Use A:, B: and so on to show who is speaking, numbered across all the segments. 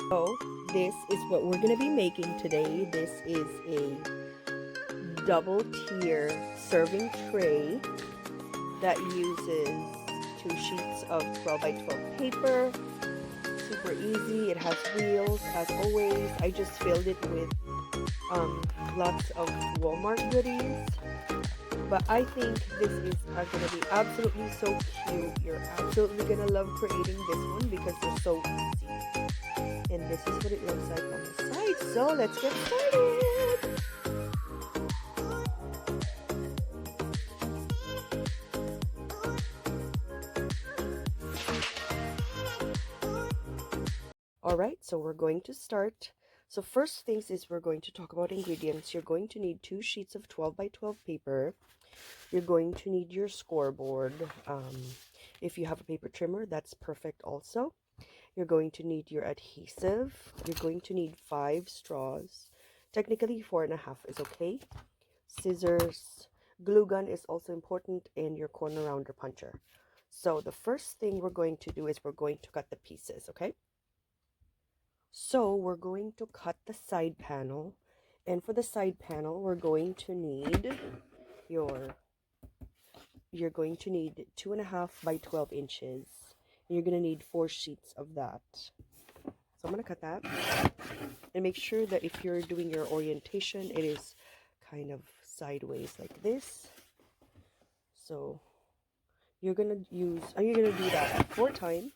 A: So this is what we're going to be making today. This is a double tier serving tray that uses 2 sheets of 12 by 12 paper. Super easy. It has wheels as always. I just filled it with lots of Walmart goodies. But I think this is going to be absolutely so cute. You're absolutely going to love creating this one because they're so easy. And this is what it looks like on the side. So let's get started. Alright, so we're going to start. So first things is we're going to talk about ingredients. You're going to need 2 sheets of 12 by 12 paper. You're going to need your scoreboard. If you have a paper trimmer, that's perfect also. You're going to need your adhesive. You're going to need 5 straws. Technically 4.5 is okay. Scissors. Glue gun is also important, and your corner rounder puncher. So the first thing we're going to do is we're going to cut the pieces, okay? So we're going to cut the side panel, and for the side panel we're going to need you're going to need 2.5 by 12 inches. You're going to need 4 sheets of that. So I'm going to cut that, and make sure that if you're doing your orientation, it is kind of sideways like this. So you're going to do that 4 times.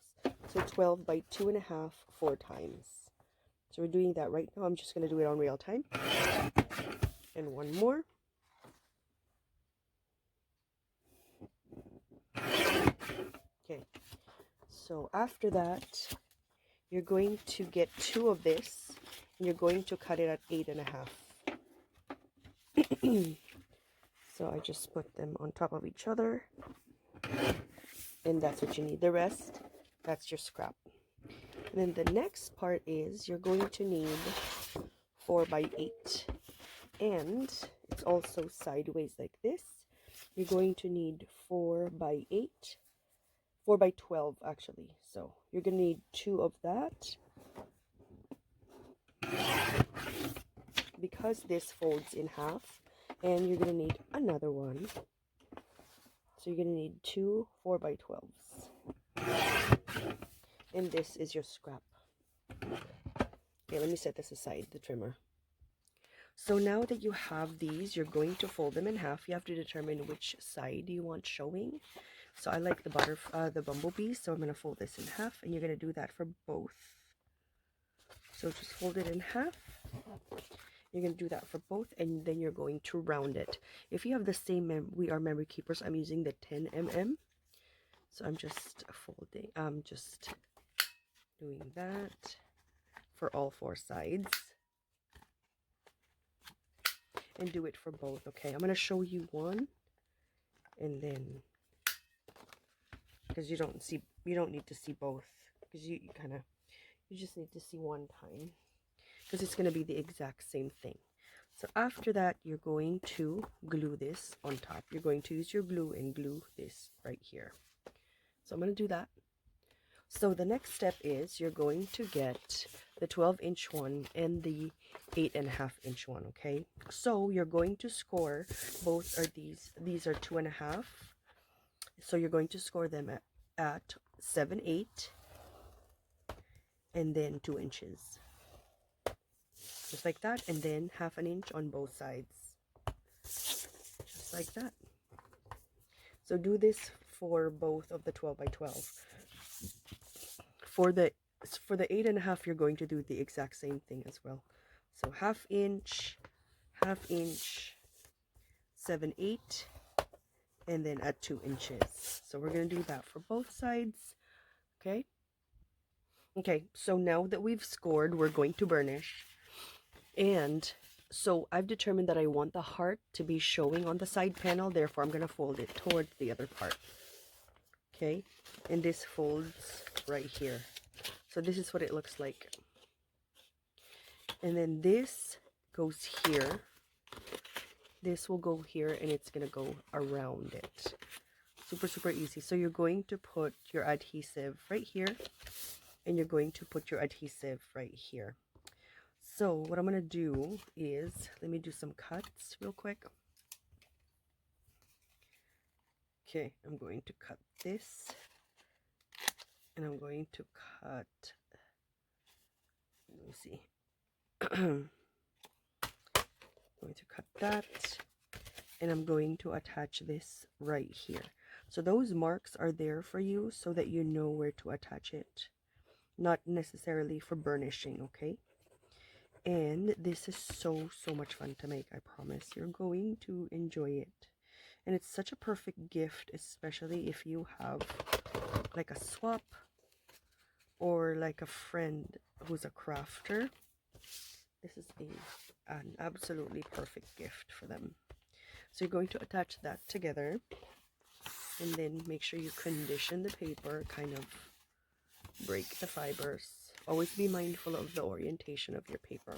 A: So 12 by 2.5, 4 times. So we're doing that right now. I'm just going to do it on real time. And one more. Okay. So after that, you're going to get 2 of this, and you're going to cut it at 8.5. So I just put them on top of each other, and that's what you need. The rest, that's your scrap. And then the next part is you're going to need 4 by 8, and it's also sideways like this. You're going to need 4 by 8, 4 by 12 actually. So you're going to need 2 of that, because this folds in half, and you're going to need another one. So you're going to need 2 4 by 12s. And this is your scrap. Okay, let me set this aside, the trimmer. So now that you have these, you're going to fold them in half. You have to determine which side you want showing. So I like the bumblebee, so I'm going to fold this in half, and you're going to do that for both. So just fold it in half. You're going to do that for both, and then you're going to round it. If you have the same We Are Memory Keepers, I'm using the 10 mm. So I'm just just doing that for all 4 sides, and do it for both. Okay, I'm going to show you one, and then because you don't need to see both, because you just need to see one time, because it's going to be the exact same thing. So after that, you're going to glue this on top. You're going to use your glue and glue this right here. So I'm going to do that. So the next step is you're going to get the 12-inch one and the 8.5-inch one, okay? So you're going to score both are these are 2.5. So you're going to score them at 7/8, and then 2 inches. Just like that, and then 1/2 inch on both sides. Just like that. So do this for both of the 12 by 12. For the 8.5, you're going to do the exact same thing as well. So 1/2 inch, 1/2 inch, 7/8, and then at 2 inches. So we're going to do that for both sides. Okay. Okay, so now that we've scored, we're going to burnish. And so I've determined that I want the heart to be showing on the side panel, therefore I'm going to fold it towards the other part. Okay, and this folds right here. So this is what it looks like. And then this goes here. This will go here, and it's going to go around it. Super, super easy. So you're going to put your adhesive right here. and you're going to put your adhesive right here. So what I'm going to do is, let me do some cuts real quick. Okay, I'm going to cut this, and I'm going to cut, let me see, I'm going to cut that, and I'm going to attach this right here. So those marks are there for you so that you know where to attach it, not necessarily for burnishing, okay? And this is so much fun to make. I promise you're going to enjoy it. And it's such a perfect gift, especially if you have like a swap or like a friend who's a crafter. This is an absolutely perfect gift for them. So you're going to attach that together, and then make sure you condition the paper, kind of break the fibers. Always be mindful of the orientation of your paper.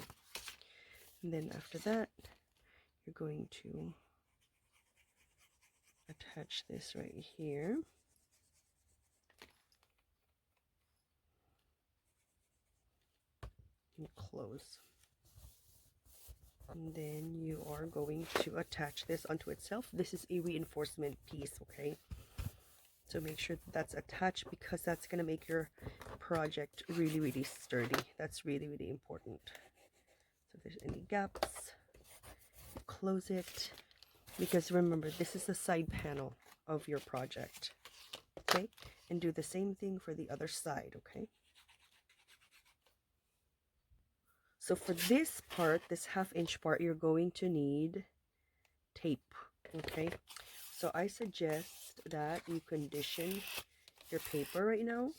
A: And then after that, you're going to attach this right here. And close. And then you are going to attach this onto itself. This is a reinforcement piece, okay? So make sure that's attached, because that's going to make your project really sturdy. That's really important. So if there's any gaps, close it, because remember, this is the side panel of your project, okay? And do the same thing for the other side, okay? So for this part, this 1/2 inch part, you're going to need tape, okay? So I suggest that you condition your paper right now,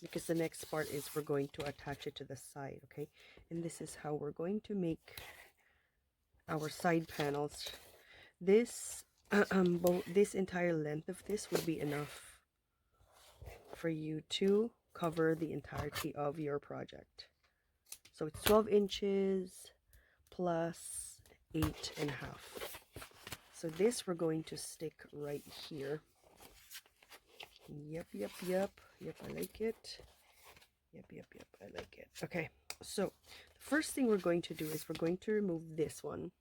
A: because the next part is we're going to attach it to the side, okay? And this is how we're going to make our side panels. This this entire length of this would be enough for you to cover the entirety of your project. So it's 12 inches plus 8.5. So this we're going to stick right here. Yep, I like it. Yep, I like it. Okay, so the first thing we're going to do is we're going to remove this one.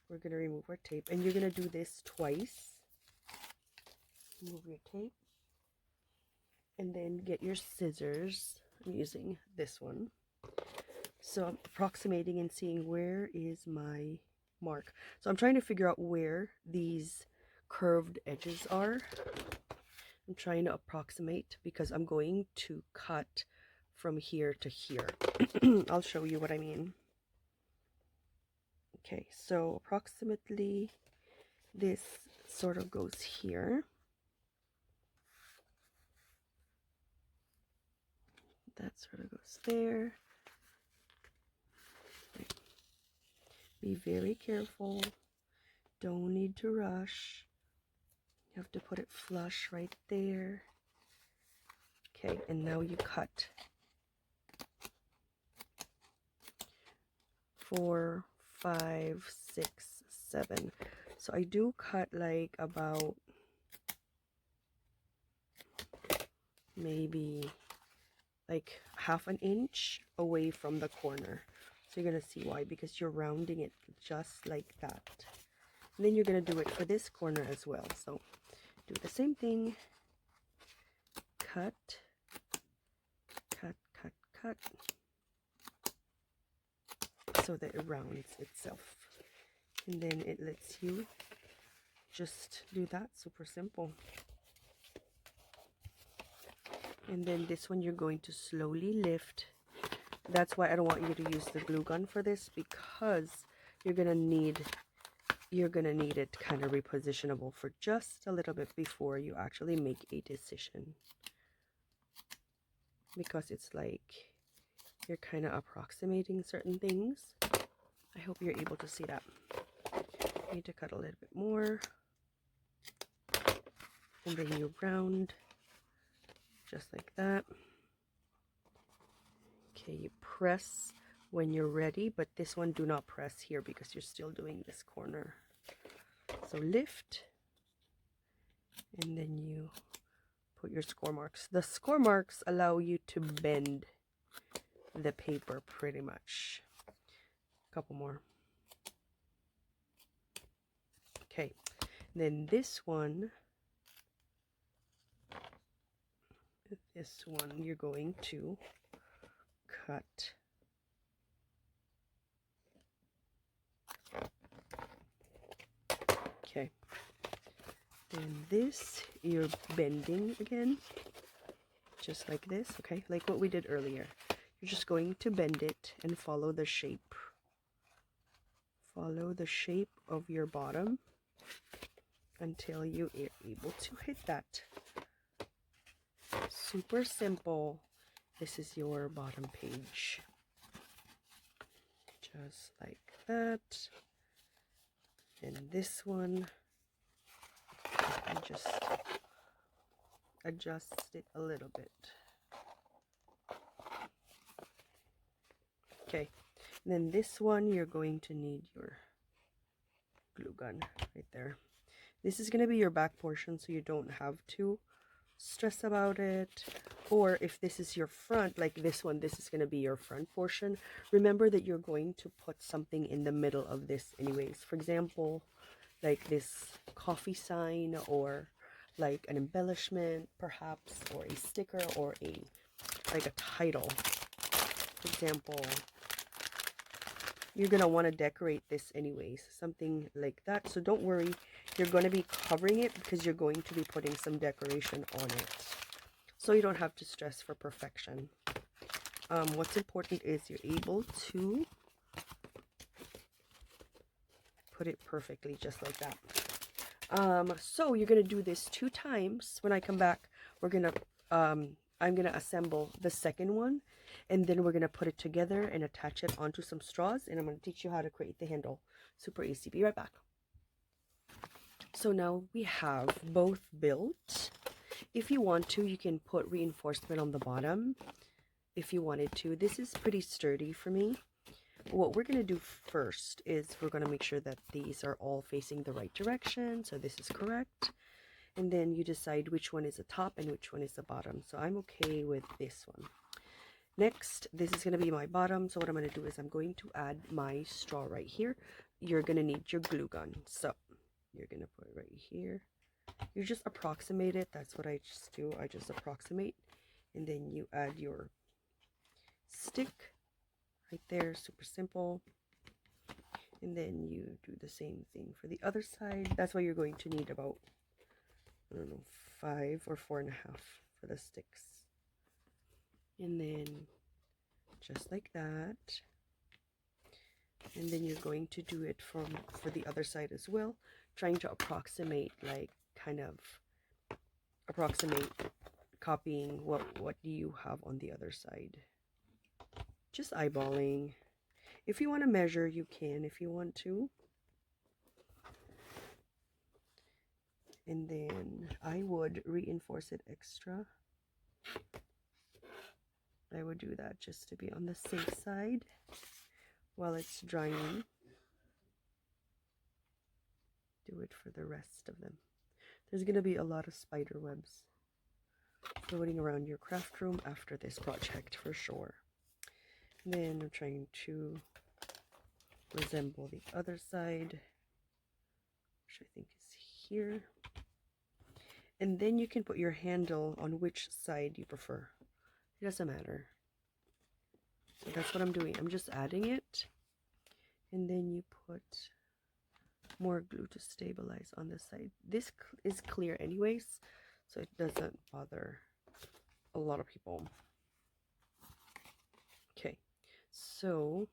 A: We're going to remove our tape, and you're going to do this twice. Remove your tape, and then get your scissors. I'm using this one. So I'm approximating and seeing where is my mark. So I'm trying to figure out where these curved edges are. I'm trying to approximate, because I'm going to cut from here to here. I'll show you what I mean. Okay, so approximately this sort of goes here. That sort of goes there. Okay. Be very careful. Don't need to rush. You have to put it flush right there. Okay, and now you cut 4, 5, 6, 7. So I do cut like about maybe like 1/2 inch away from the corner. So you're gonna see why, because you're rounding it just like that. And then you're gonna do it for this corner as well. So do the same thing. Cut, so that it rounds itself, and then it lets you just do that. Super simple. And then this one you're going to slowly lift. That's why I don't want you to use the glue gun for this, because you're gonna need it kind of repositionable for just a little bit before you actually make a decision, because it's like you're kind of approximating certain things. I hope you're able to see that. I need to cut a little bit more, and then you round just like that. Okay, you press when you're ready, but this one do not press here, because you're still doing this corner. So lift, and then you put your score marks. The score marks allow you to bend the paper pretty much. A couple more. Okay, then this one you're going to cut. Okay, then this you're bending again, just like this. Okay, like what we did earlier. You're just going to bend it and follow the shape. Follow the shape of your bottom until you are able to hit that. Super simple. This is your bottom page. Just like that. And this one, I just adjust it a little bit. Okay, and then this one, you're going to need your glue gun right there. This is going to be your back portion, so you don't have to stress about it. Or if this is your front, like this one, this is going to be your front portion. Remember that you're going to put something in the middle of this anyways. For example, like this coffee sign, or like an embellishment perhaps, or a sticker, or like a title. For example, you're going to want to decorate this anyways, something like that. So don't worry, you're going to be covering it because you're going to be putting some decoration on it. So you don't have to stress for perfection. What's important is you're able to put it perfectly just like that. So you're going to do this 2 times. When I come back, we're going to I'm going to assemble the second one, and then we're going to put it together and attach it onto some straws, and I'm going to teach you how to create the handle. Super easy. Be right back. So now we have both built. If you want to, you can put reinforcement on the bottom if you wanted to. This is pretty sturdy for me. What we're going to do first is we're going to make sure that these are all facing the right direction. So this is correct. And then you decide which one is the top and which one is the bottom. So I'm okay with this one. Next, this is going to be my bottom. So what I'm going to do is I'm going to add my straw right here. You're going to need your glue gun. So you're going to put it right here. You just approximate it. That's what I just do. I just approximate. And then you add your stick right there. Super simple. And then you do the same thing for the other side. That's why you're going to need about, I don't know, 5 or 4.5 for the sticks. And then just like that. And then you're going to do it for the other side as well, trying to approximate, like kind of approximate copying what do you have on the other side. Just eyeballing. If you want to measure, you can if you want to. And then I would reinforce it extra. I would do that just to be on the safe side while it's drying. Do it for the rest of them. There's going to be a lot of spider webs floating around your craft room after this project for sure. And then I'm trying to resemble the other side, which I think is here. And then you can put your handle on which side you prefer. It doesn't matter. So that's what I'm doing. I'm just adding it. And then you put more glue to stabilize on this side. This is clear anyways, so it doesn't bother a lot of people. Okay, so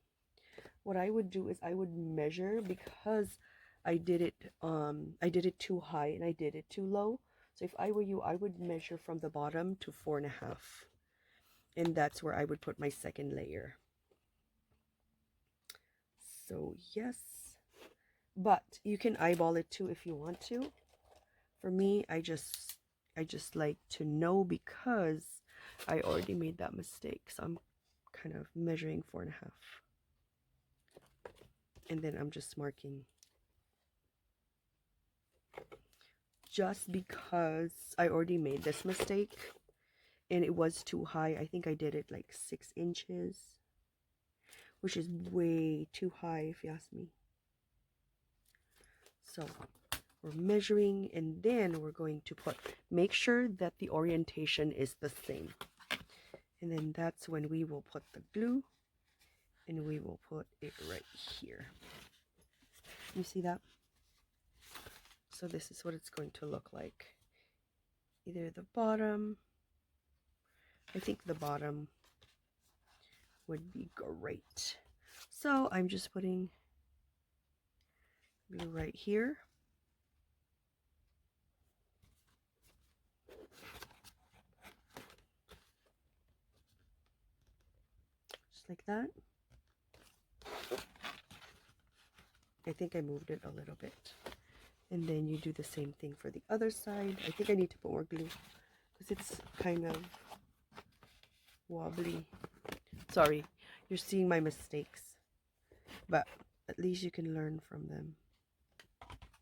A: what I would do is I would measure, because I did it too high and I did it too low. So if I were you, I would measure from the bottom to 4.5, and that's where I would put my second layer. So yes, but you can eyeball it too if you want to. For me, I just like to know because I already made that mistake. So I'm kind of measuring 4.5, and then I'm just marking just because I already made this mistake and it was too high. I think I did it like 6 inches, which is way too high if you ask me. So we're measuring, and then we're going to make sure that the orientation is the same. And then that's when we will put the glue, and we will put it right here. You see that? So this is what it's going to look like. Either the bottom, I think the bottom would be great. So I'm just putting glue right here. Just like that. I think I moved it a little bit. And then you do the same thing for the other side. I think I need to put more glue because it's kind of wobbly. Sorry, you're seeing my mistakes, but at least you can learn from them.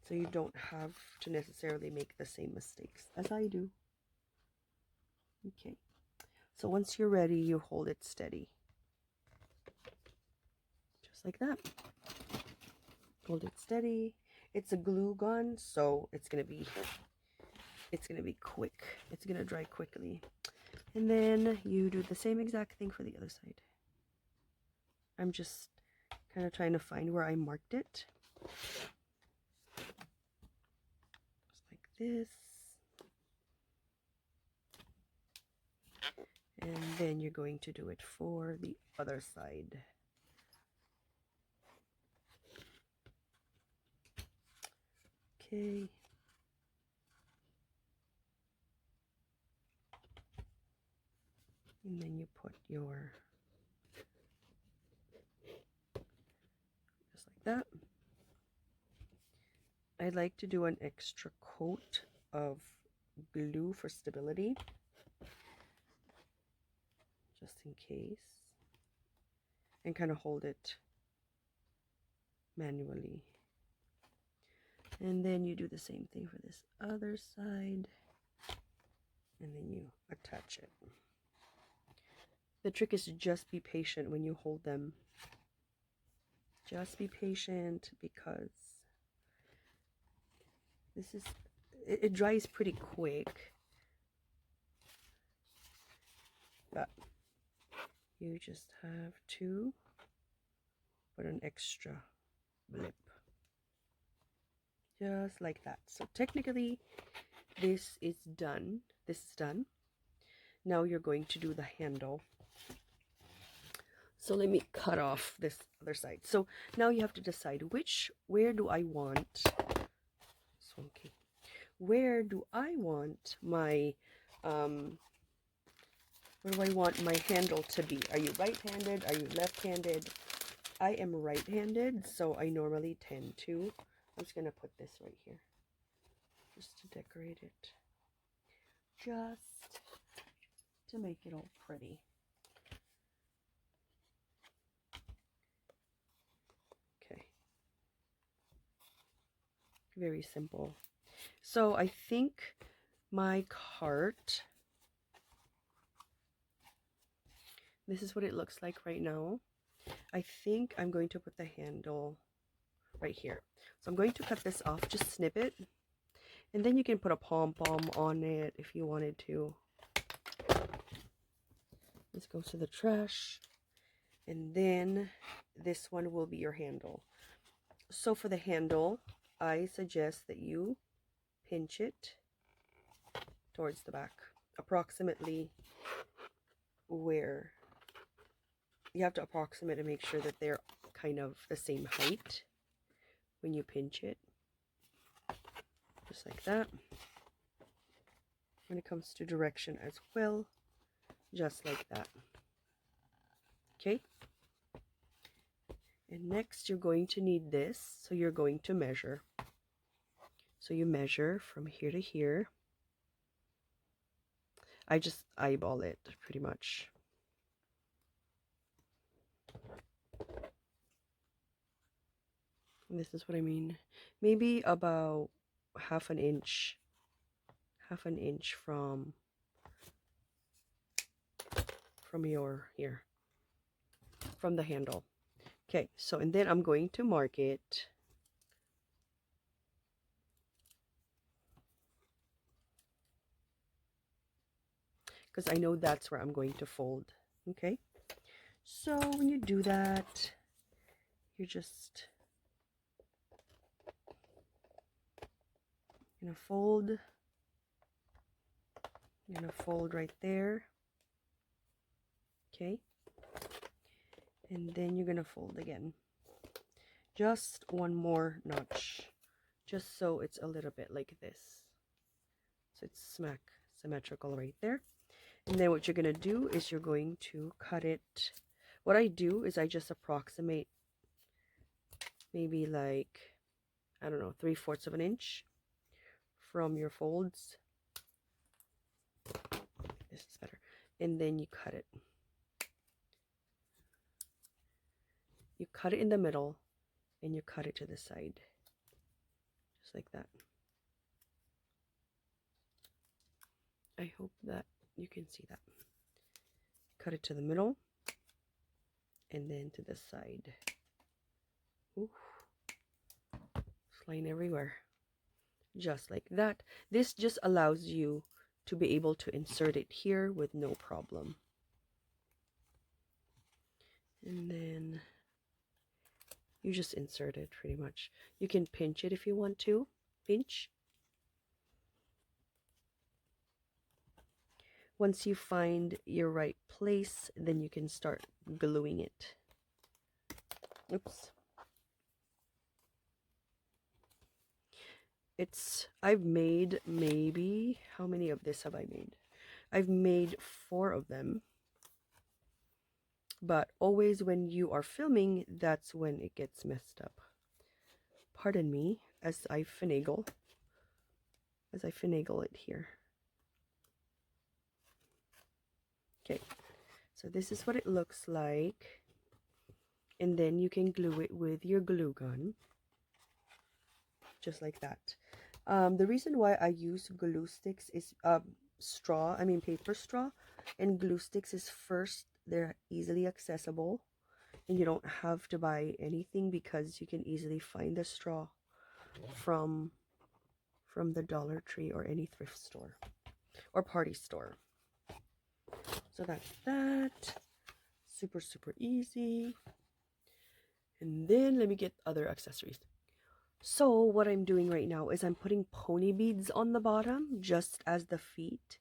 A: So you don't have to necessarily make the same mistakes as I do. Okay, so once you're ready, you hold it steady. Just like that. Hold it steady. It's a glue gun, so it's gonna be quick. It's gonna dry quickly. And then you do the same exact thing for the other side. I'm just kind of trying to find where I marked it. Just like this. And then you're going to do it for the other side. Okay. And then you put your, just like that. I like to do an extra coat of glue for stability, just in case, and kind of hold it manually. And then you do the same thing for this other side, and then you attach it. The trick is to just be patient when you hold them. Just be patient because this is, it dries pretty quick. But you just have to put an extra blip. Just like that. So technically, this is done. This is done. Now you're going to do the handle. So let me cut off this other side. So now you have to decide where do I want, okay, where do I want my, where do I want my handle to be? Are you right-handed? Are you left-handed? I am right-handed, so I normally tend to. I'm just going to put this right here, just to decorate it, just to make it all pretty. Okay. Very simple. So I think my cart, this is what it looks like right now. I think I'm going to put the handle right here. So I'm going to cut this off, just snip it. And then you can put a pom-pom on it if you wanted to. This goes to the trash. And then this one will be your handle. So for the handle, I suggest that you pinch it towards the back, approximately where you have to approximate and make sure that they're kind of the same height when you pinch it, just like that. When it comes to direction as well, just like that. Okay, and next you're going to need this, so you're going to measure. So you measure from here to here. I just eyeball it pretty much. And this is what I mean. Maybe about 1/2 inch half an inch from your here, from the handle. Okay, so and then I'm going to mark it because I know that's where I'm going to fold. Okay, so when you do that, you're just gonna fold. You're gonna fold right there. Okay, and then you're gonna fold again. Just one more notch, just so it's a little bit like this. So it's symmetrical right there. And then what you're going to do is you're going to cut it. What I do is I just approximate maybe like, I don't know, 3/4 of an inch from your folds. This is better. And then you cut it. You cut it in the middle and you cut it to the side. Just like that. I hope that you can see that. Cut it to the middle and then to the side. Ooh. Flying everywhere. Just like that. This just allows you to be able to insert it here with no problem. And then you just insert it pretty much. You can pinch it if you want to. Pinch. Once you find your right place, then you can start gluing it. Oops. I've made maybe, how many of this have I made? I've made 4 of them. But always when you are filming, that's when it gets messed up. Pardon me as I finagle it here. Okay, so this is what it looks like. And then you can glue it with your glue gun. Just like that. The reason why I use glue sticks is paper straw, and glue sticks is first, they're easily accessible and you don't have to buy anything because you can easily find the straw from the Dollar Tree or any thrift store or party store. So that's that. Super easy. And then let me get other accessories. So what I'm doing right now is I'm putting pony beads on the bottom just as the feet,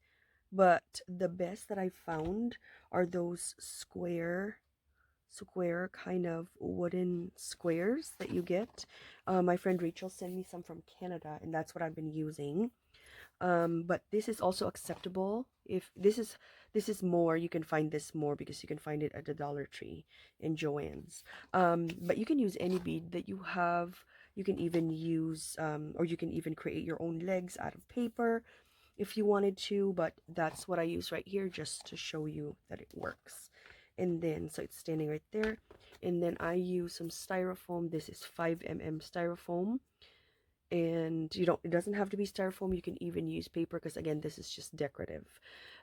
A: but the best that I found are those square kind of wooden squares that you get. My friend Rachel sent me some from Canada, and that's what I've been using. But this is also acceptable. If this is more, you can find this more because you can find it at the Dollar Tree and Joann's. But you can use any bead that you have. You can even use or you can even create your own legs out of paper if you wanted to, but that's what I use right here just to show you that it works. And then so it's standing right there, and then I use some styrofoam. This is 5mm styrofoam. And it doesn't have to be styrofoam. You can even use paper because again, this is just decorative.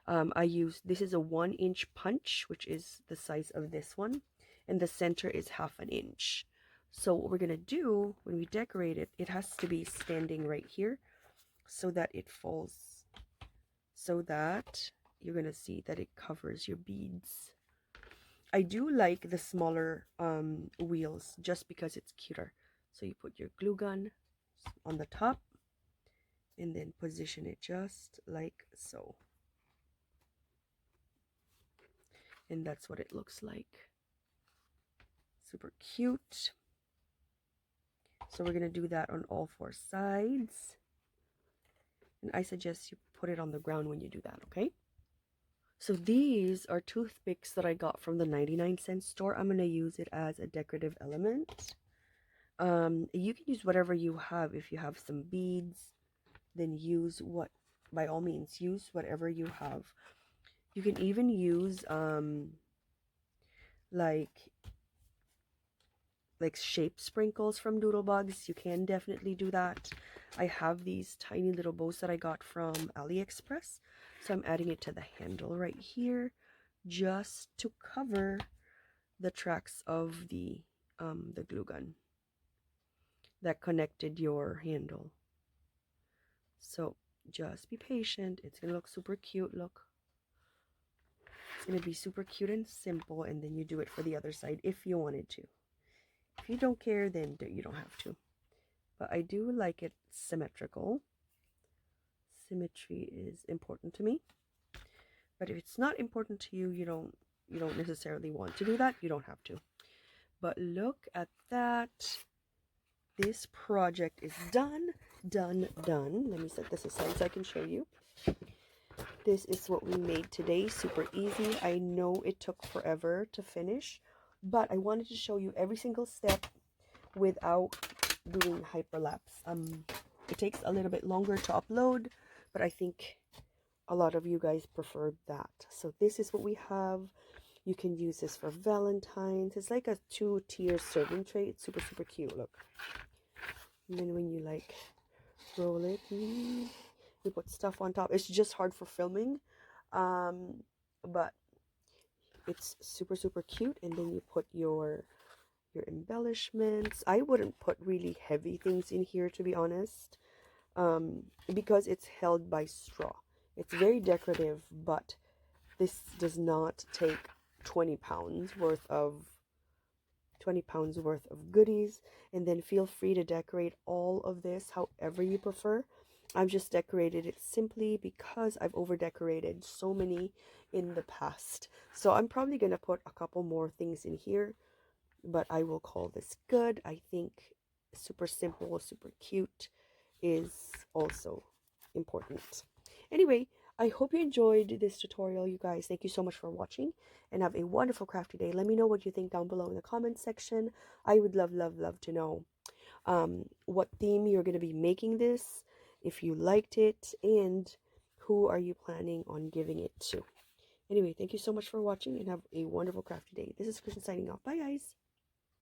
A: This is a 1-inch punch, which is the size of this one, and the center is 1/2 inch. So what we're gonna do when we decorate it, it has to be standing right here so that it falls, so that you're gonna see that it covers your beads. I do like the smaller wheels just because it's cuter. So you put your glue gun on the top and then position it just like so, and that's what it looks like. Super cute. So we're gonna do that on all 4 sides, and I suggest you put it on the ground when you do that. Okay, so these are toothpicks that I got from the 99-cent store. I'm gonna use it as a decorative element. You can use whatever you have. If you have some beads, then by all means use whatever you have. You can even use like shape sprinkles from Doodlebugs. You can definitely do that. I have these tiny little bows that I got from AliExpress. So I'm adding it to the handle right here just to cover the tracks of the glue gun that connected your handle. So just be patient. It's going to look super cute. Look. It's going to be super cute and simple, and then you do it for the other side if you wanted to. If you don't care, then you don't have to. But I do like it symmetrical. Symmetry is important to me. But if it's not important to you, you don't necessarily want to do that. You don't have to. But look at that. This project is done. Let me set this aside so I can show you. This is what we made today. Super easy. I know it took forever to finish, but I wanted to show you every single step without doing hyperlapse. It takes a little bit longer to upload, but I think a lot of you guys prefer that. So this is what we have. You can use this for Valentine's. It's like a 2-tier serving tray. It's super, super cute. Look. And then when you like roll it, you put stuff on top. It's just hard for filming. But it's super, super cute. And then you put your embellishments. I wouldn't put really heavy things in here, to be honest, because it's held by straw. It's very decorative, but this does not take 20 pounds worth of goodies. And then feel free to decorate all of this however you prefer. I've just decorated it simply because I've over decorated so many in the past. So I'm probably going to put a couple more things in here, but I will call this good. I think super simple, super cute is also important. Anyway, I hope you enjoyed this tutorial, you guys. Thank you so much for watching, and have a wonderful crafty day. Let me know what you think down below in the comments section. I would love to know what theme you're going to be making this, if you liked it, and who are you planning on giving it to. Anyway, thank you so much for watching, and have a wonderful crafty day. This is Kristen signing off. Bye, guys.